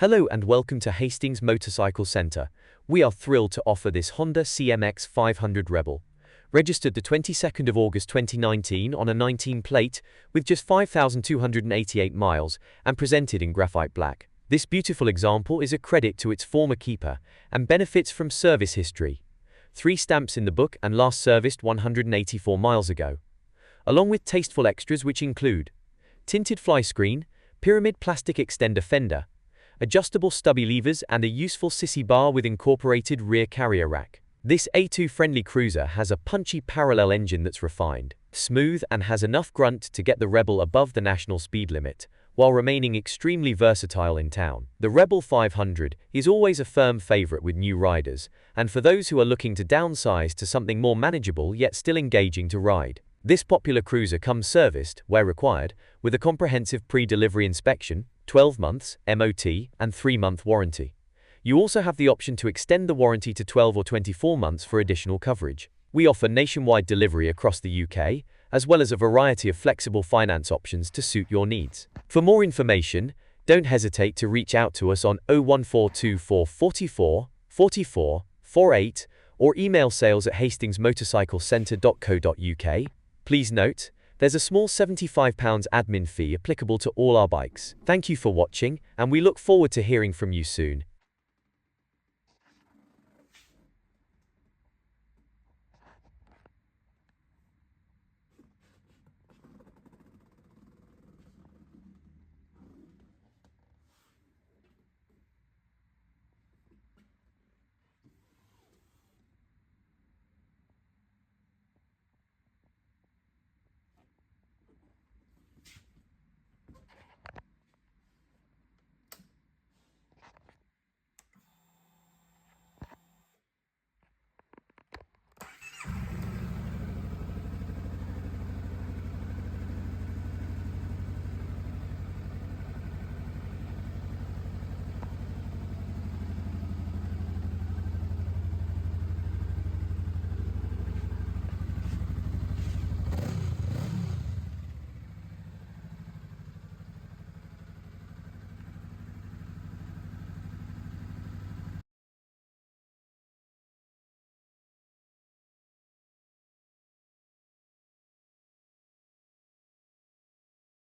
Hello and welcome to Hastings Motorcycle Centre. We are thrilled to offer this Honda CMX500 Rebel. Registered the 22nd of August 2019 on a 19 plate with just 5,288 miles and presented in graphite black. This beautiful example is a credit to its former keeper and benefits from service history. 3 stamps in the book and last serviced 184 miles ago. Along with tasteful extras which include tinted fly screen, pyramid plastic extender fender, adjustable stubby levers and a useful sissy bar with incorporated rear carrier rack. This A2-friendly cruiser has a punchy parallel engine that's refined, smooth and has enough grunt to get the Rebel above the national speed limit, while remaining extremely versatile in town. The Rebel 500 is always a firm favorite with new riders, and for those who are looking to downsize to something more manageable yet still engaging to ride. This popular cruiser comes serviced, where required, with a comprehensive pre-delivery inspection, 12 months, MOT, and 3-month warranty. You also have the option to extend the warranty to 12 or 24 months for additional coverage. We offer nationwide delivery across the UK, as well as a variety of flexible finance options to suit your needs. For more information, don't hesitate to reach out to us on 01424 44 44 48 or email sales@hastingsmotorcyclecentre.co.uk. Please note, there's a small £75 admin fee applicable to all our bikes. Thank you for watching, and we look forward to hearing from you soon.